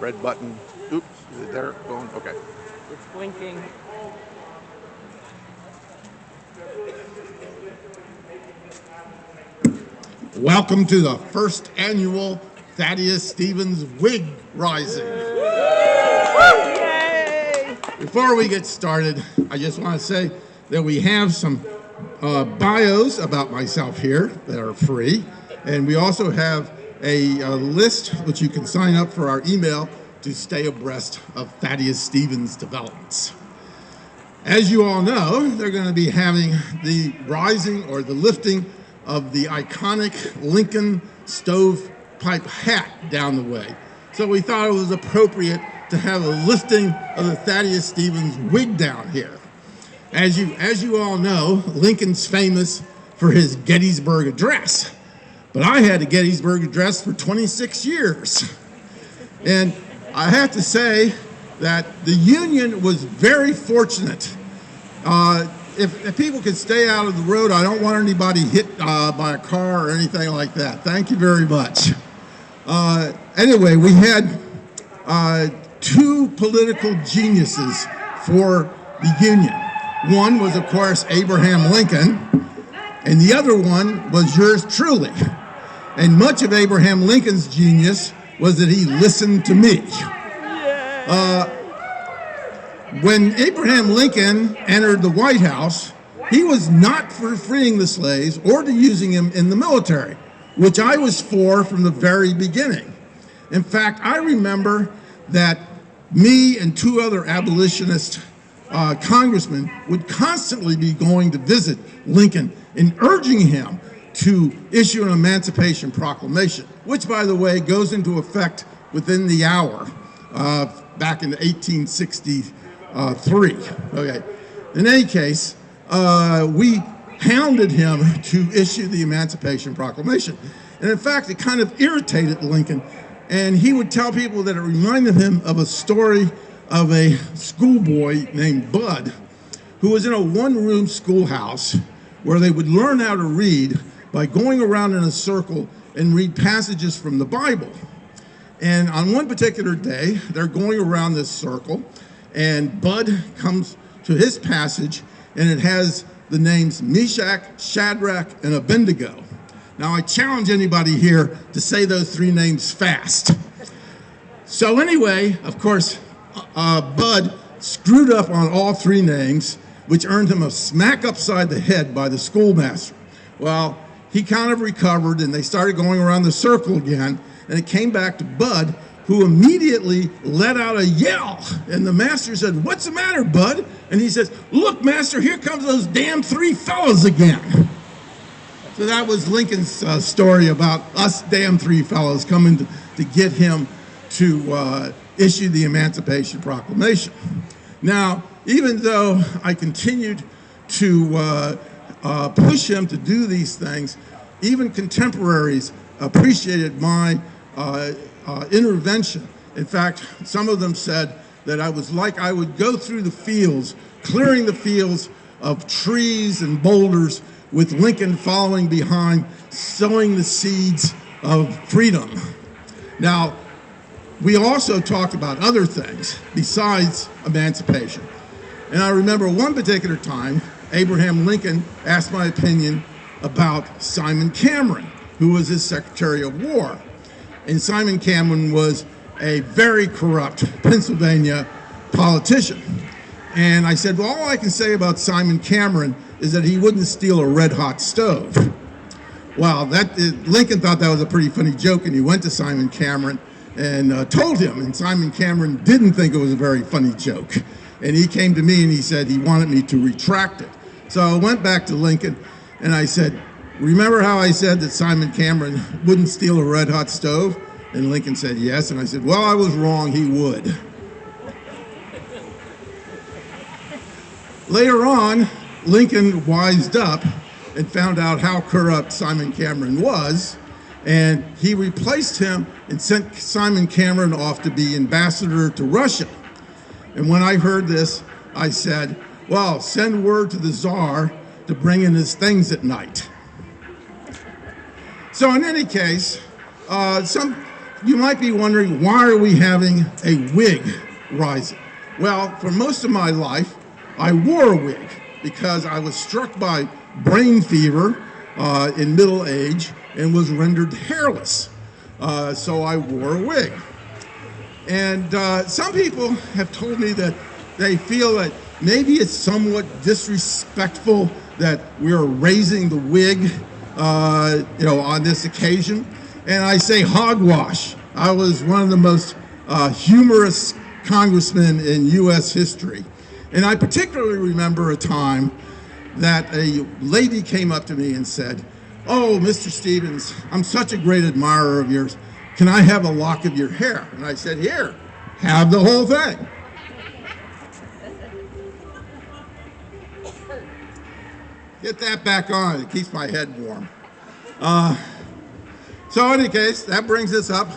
red button. Oops, is it there? Going? Okay. It's blinking. Welcome to the first annual Thaddeus Stevens Wig Rising. Yay! Before we get started, I just want to say that we have some bios about myself here that are free, and we also have a list which you can sign up for our email to stay abreast of Thaddeus Stevens developments. As you all know, they're going to be having the rising or the lifting of the iconic Lincoln stovepipe hat down the way. So we thought it was appropriate to have a lifting of the Thaddeus Stevens wig down here. As you all know, Lincoln's famous for his Gettysburg Address. But I had a Gettysburg Address for 26 years. And I have to say that the Union was very fortunate. If people could stay out of the road, I don't want anybody hit by a car or anything like that. Thank you very much. Anyway, we had two political geniuses for the Union. One was, of course, Abraham Lincoln, and the other one was yours truly. And much of Abraham Lincoln's genius was that he listened to me. When Abraham Lincoln entered the White House, he was not for freeing the slaves or to using them in the military, which I was for from the very beginning. In fact, I remember that me and two other abolitionist congressmen would constantly be going to visit Lincoln and urging him to issue an Emancipation Proclamation, which, by the way, goes into effect within the hour back in 1863. Okay. In any case, we hounded him to issue the Emancipation Proclamation. And in fact, it kind of irritated Lincoln. And he would tell people that it reminded him of a story of a schoolboy named Bud, who was in a one-room schoolhouse where they would learn how to read by going around in a circle and read passages from the Bible. And on one particular day, they're going around this circle, and Bud comes to his passage, and it has the names Meshach, Shadrach, and Abednego. Now, I challenge anybody here to say those three names fast. So anyway, of course, Bud screwed up on all three names, which earned him a smack upside the head by the schoolmaster. Well, he kind of recovered, and they started going around the circle again, and it came back to Bud, who immediately let out a yell. And the master said, "What's the matter, Bud?" And he says, "Look, master, here comes those damn three fellas again." So that was Lincoln's story about us damn three fellas coming to get him to issue the Emancipation Proclamation. Now, even though I continued to push him to do these things, even contemporaries appreciated my intervention. In fact, some of them said that I would go through the fields, clearing the fields of trees and boulders, with Lincoln following behind, sowing the seeds of freedom. Now, we also talked about other things besides emancipation. And I remember one particular time, Abraham Lincoln asked my opinion about Simon Cameron, who was his Secretary of War. And Simon Cameron was a very corrupt Pennsylvania politician. And I said, well, all I can say about Simon Cameron is that he wouldn't steal a red-hot stove. Well, Lincoln thought that was a pretty funny joke, and he went to Simon Cameron and told him, and Simon Cameron didn't think it was a very funny joke. And he came to me and he said he wanted me to retract it. So I went back to Lincoln and I said, remember how I said that Simon Cameron wouldn't steal a red-hot stove? And Lincoln said yes, and I said, well, I was wrong, he would. Later on, Lincoln wised up and found out how corrupt Simon Cameron was, and he replaced him and sent Simon Cameron off to be ambassador to Russia. And when I heard this, I said, well, send word to the Tsar to bring in his things at night. So in any case, some you might be wondering, why are we having a wig rising? Well, for most of my life, I wore a wig because I was struck by brain fever in middle age and was rendered hairless. So I wore a wig. And some people have told me that they feel that maybe it's somewhat disrespectful that we're raising the wig, on this occasion. And I say hogwash. I was one of the most humorous congressmen in U.S. history. And I particularly remember a time that a lady came up to me and said, "Oh, Mr. Stevens, I'm such a great admirer of yours. Can I have a lock of your hair?" And I said, "Here, have the whole thing." Get that back on. It keeps my head warm. So in any case, that brings us up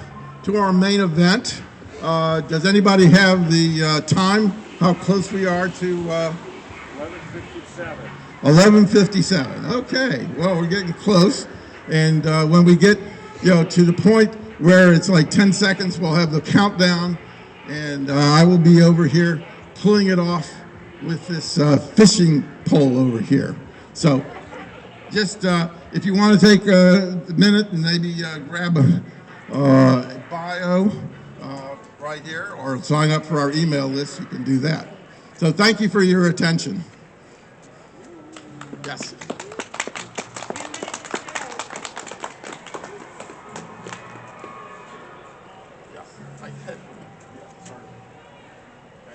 to our main event. Does anybody have the time, how close we are to 11:57. 11:57? Okay, well, we're getting close. And when we get to the point where it's like 10 seconds, we'll have the countdown. And I will be over here pulling it off with this fishing pole over here. So just if you want to take a minute and maybe grab a bio right here or sign up for our email list, you can do that. So thank you for your attention. Yes. There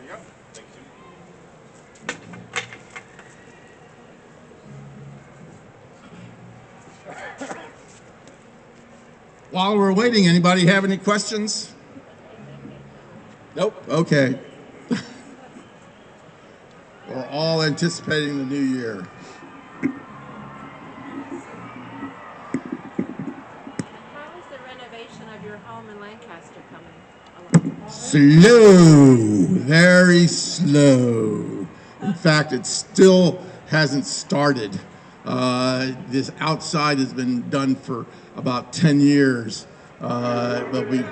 you go. Thank you. While we're waiting, anybody have any questions? Nope. Okay. We're all anticipating the new year. How is the renovation of your home in Lancaster coming along? Slow, very slow. In fact, it still hasn't started. This outside has been done for about 10 years, but we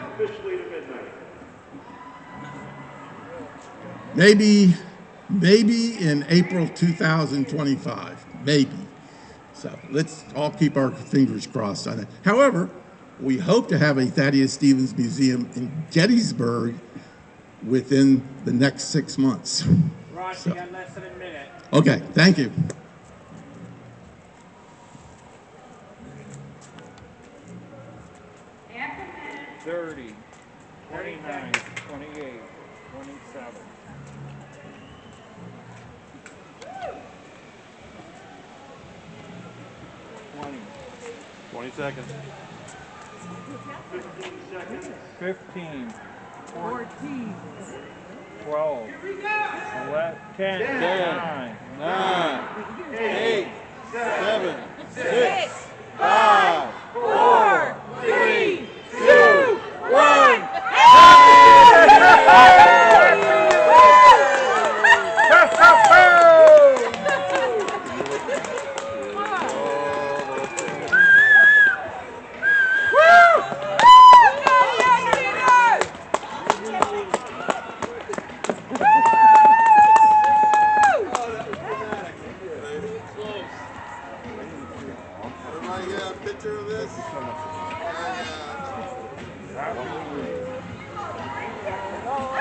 maybe in April 2025, maybe. So let's all keep our fingers crossed on it. However, we hope to have a Thaddeus Stevens Museum in Gettysburg within the next 6 months. Ron, So. you got less than a minute. Okay, thank you. Half a minute. 30, 29, 28, 27. 20 seconds. 15, 14, 12, 11, 10, 9, 8, 7, 6, 5, 4, 3, 2, 1. Everybody get a picture of this? Yeah.